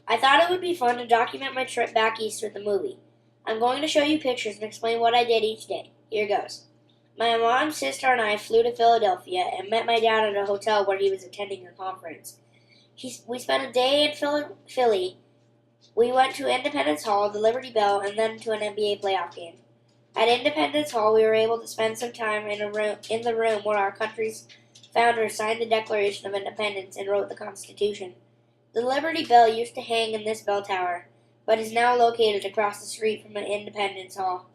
I thought it would be fun to document my trip back east with the movie. I'm going to show you pictures and explain what I did each day. Here goes. My mom, sister, and I flew to Philadelphia and met my dad at a hotel where he was attending a conference. We spent a day in Philly. We went to Independence Hall, the Liberty Bell, and then to an NBA playoff game. At Independence Hall, we were able to spend some time in the room where our country's founder signed the Declaration of Independence and wrote the Constitution. The Liberty Bell used to hang in this bell tower, but is now located across the street from Independence Hall.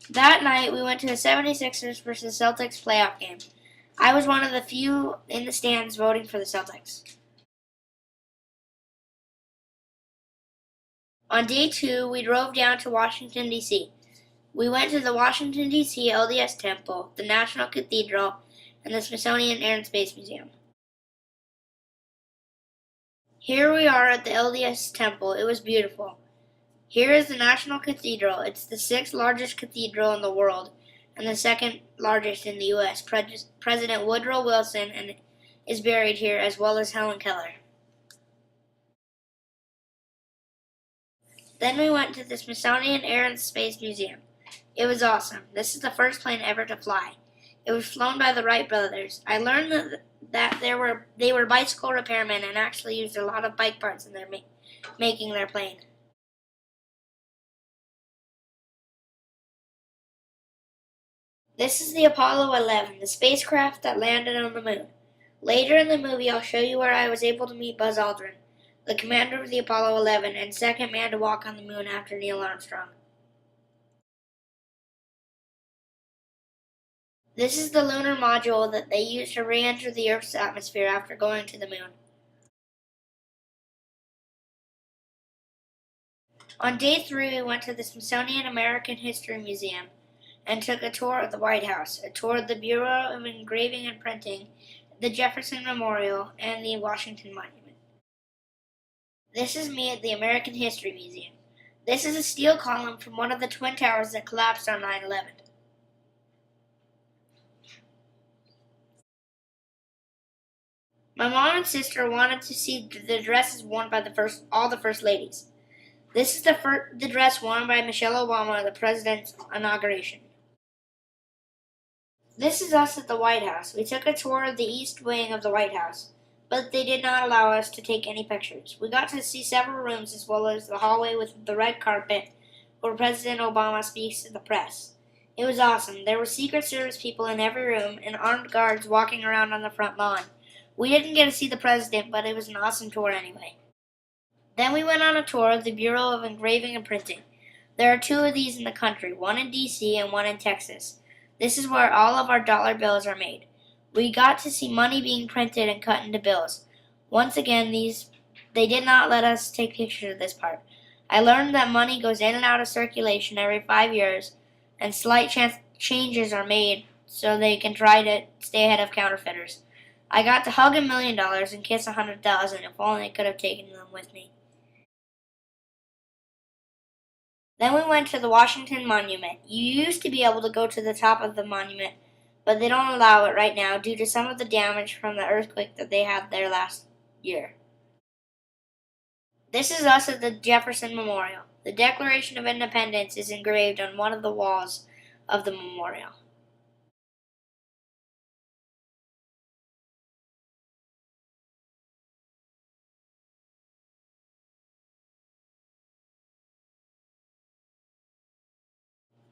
That night, we went to the 76ers versus Celtics playoff game. I was one of the few in the stands voting for the Celtics. On day 2, we drove down to Washington, D.C. We went to the Washington, D.C. LDS Temple, the National Cathedral, and the Smithsonian Air and Space Museum. Here we are at the LDS Temple. It was beautiful. Here is the National Cathedral. It's the 6th largest cathedral in the world and the 2nd largest in the U.S. President Woodrow Wilson is buried here, as well as Helen Keller. Then we went to the Smithsonian Air and Space Museum. It was awesome. This is the first plane ever to fly. It was flown by the Wright brothers. I learned that they were bicycle repairmen and actually used a lot of bike parts in making their plane. This is the Apollo 11, the spacecraft that landed on the moon. Later in the movie, I'll show you where I was able to meet Buzz Aldrin, the commander of the Apollo 11 and second man to walk on the moon after Neil Armstrong. This is the lunar module that they used to re-enter the Earth's atmosphere after going to the moon. On day 3, we went to the Smithsonian American History Museum and took a tour of the White House, a tour of the Bureau of Engraving and Printing, the Jefferson Memorial, and the Washington Monument. This is me at the American History Museum. This is a steel column from one of the twin towers that collapsed on 9/11. My mom and sister wanted to see the dresses worn by all the first ladies. This is the dress worn by Michelle Obama at the president's inauguration. This is us at the White House. We took a tour of the East Wing of the White House, but they did not allow us to take any pictures. We got to see several rooms as well as the hallway with the red carpet where President Obama speaks to the press. It was awesome. There were Secret Service people in every room and armed guards walking around on the front lawn. We didn't get to see the president, but it was an awesome tour anyway. Then we went on a tour of the Bureau of Engraving and Printing. There are 2 of these in the country, one in D.C. and one in Texas. This is where all of our dollar bills are made. We got to see money being printed and cut into bills. Once again, they did not let us take pictures of this part. I learned that money goes in and out of circulation every 5 years, and slight changes are made so they can try to stay ahead of counterfeiters. I got to hug $1 million and kiss 100,000. If only I could have taken them with me. Then we went to the Washington Monument. You used to be able to go to the top of the monument, but they don't allow it right now due to some of the damage from the earthquake that they had there last year. This is us at the Jefferson Memorial. The Declaration of Independence is engraved on one of the walls of the memorial.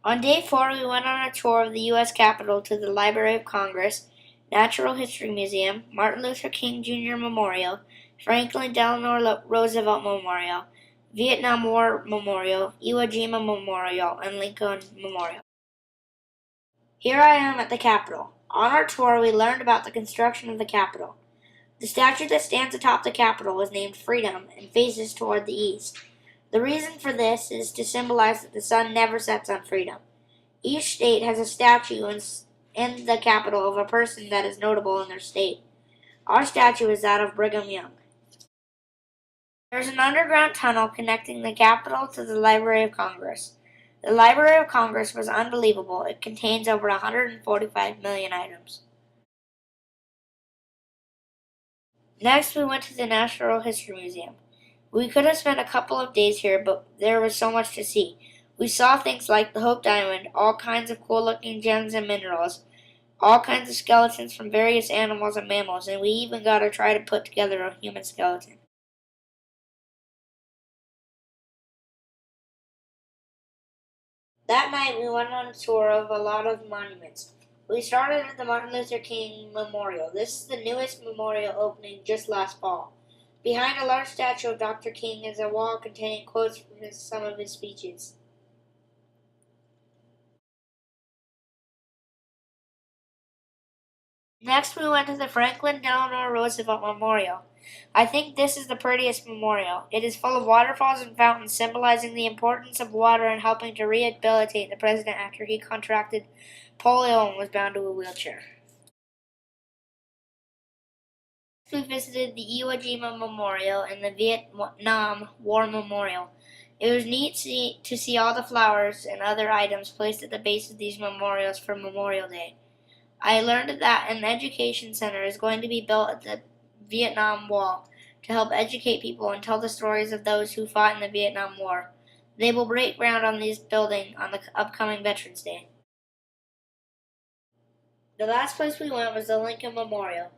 On day 4, we went on a tour of the U.S. Capitol to the Library of Congress, Natural History Museum, Martin Luther King Jr. Memorial, Franklin Delano Roosevelt Memorial, Vietnam War Memorial, Iwo Jima Memorial, and Lincoln Memorial. Here I am at the Capitol. On our tour, we learned about the construction of the Capitol. The statue that stands atop the Capitol was named Freedom and faces toward the east. The reason for this is to symbolize that the sun never sets on freedom. Each state has a statue in the Capitol of a person that is notable in their state. Our statue is that of Brigham Young. There's an underground tunnel connecting the Capitol to the Library of Congress. The Library of Congress was unbelievable. It contains over 145 million items. Next, we went to the Natural History Museum. We could have spent a couple of days here, but there was so much to see. We saw things like the Hope Diamond, all kinds of cool looking gems and minerals, all kinds of skeletons from various animals and mammals, and we even got to try to put together a human skeleton. That night, we went on a tour of a lot of monuments. We started at the Martin Luther King Memorial. This is the newest memorial opening just last fall. Behind a large statue of Dr. King is a wall containing quotes from some of his speeches. Next, we went to the Franklin Delano Roosevelt Memorial. I think this is the prettiest memorial. It is full of waterfalls and fountains symbolizing the importance of water and helping to rehabilitate the president after he contracted polio and was bound to a wheelchair. We visited the Iwo Jima Memorial and the Vietnam War Memorial. It was neat to see all the flowers and other items placed at the base of these memorials for Memorial Day. I learned that an education center is going to be built at the Vietnam Wall to help educate people and tell the stories of those who fought in the Vietnam War. They will break ground on this building on the upcoming Veterans Day. The last place we went was the Lincoln Memorial.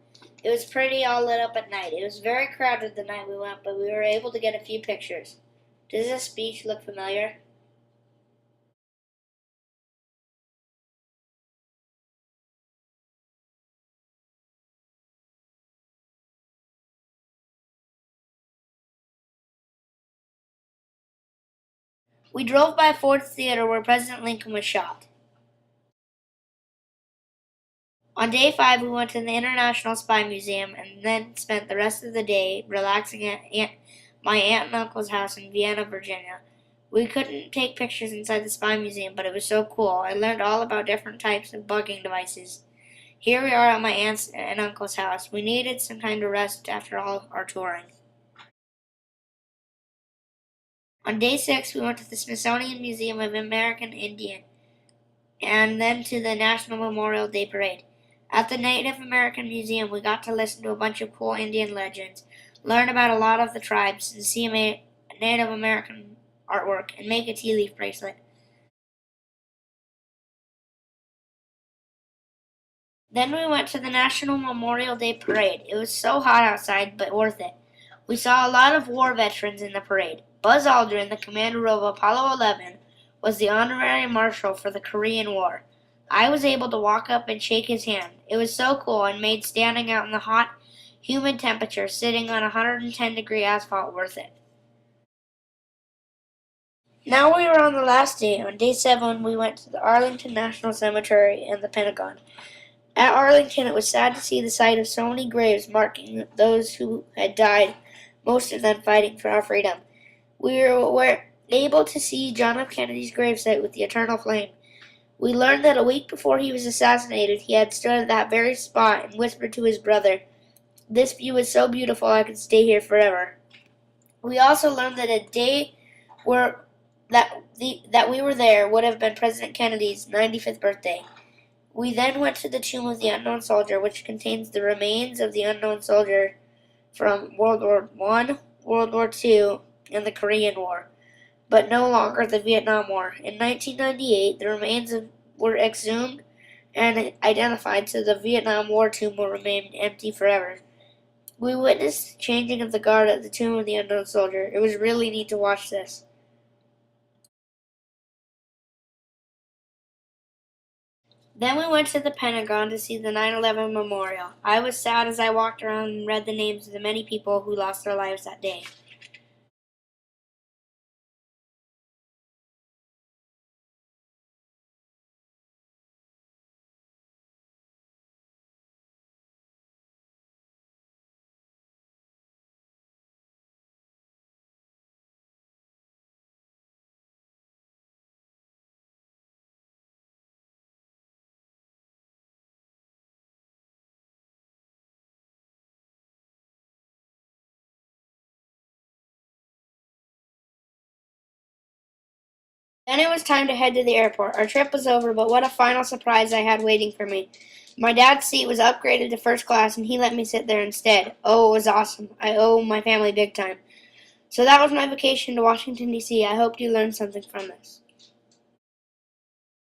It was pretty all lit up at night. It was very crowded the night we went, but we were able to get a few pictures. Does this beach look familiar? We drove by Ford's Theater where President Lincoln was shot. On day 5, we went to the International Spy Museum and then spent the rest of the day relaxing at my aunt and uncle's house in Vienna, Virginia. We couldn't take pictures inside the Spy Museum, but it was so cool. I learned all about different types of bugging devices. Here we are at my aunt's and uncle's house. We needed some time to rest after all our touring. On day 6, we went to the Smithsonian Museum of American Indian and then to the National Memorial Day Parade. At the Native American Museum, we got to listen to a bunch of cool Indian legends, learn about a lot of the tribes, and see Native American artwork and make a tea leaf bracelet. Then we went to the National Memorial Day Parade. It was so hot outside, but worth it. We saw a lot of war veterans in the parade. Buzz Aldrin, the commander of Apollo 11, was the honorary marshal for the Korean War. I was able to walk up and shake his hand. It was so cool and made standing out in the hot, humid temperature sitting on 110-degree asphalt worth it. Now we were on the last day. On day 7, we went to the Arlington National Cemetery and the Pentagon. At Arlington, it was sad to see the sight of so many graves marking those who had died, most of them fighting for our freedom. We were able to see John F. Kennedy's gravesite with the eternal flame. We learned that a week before he was assassinated, he had stood at that very spot and whispered to his brother, "This view is so beautiful I could stay here forever." We also learned that a day where that we were there would have been President Kennedy's 95th birthday. We then went to the tomb of the unknown soldier, which contains the remains of the unknown soldier from World War I, World War II, and the Korean War, but no longer the Vietnam War. In 1998, the remains were exhumed and identified, so the Vietnam War tomb will remain empty forever. We witnessed the changing of the guard at the tomb of the unknown soldier. It was really neat to watch this. Then we went to the Pentagon to see the 9/11 memorial. I was sad as I walked around and read the names of the many people who lost their lives that day. Then it was time to head to the airport. Our trip was over, but what a final surprise I had waiting for me. My dad's seat was upgraded to first class, and he let me sit there instead. Oh, it was awesome. I owe my family big time. So that was my vacation to Washington, D.C. I hope you learned something from this.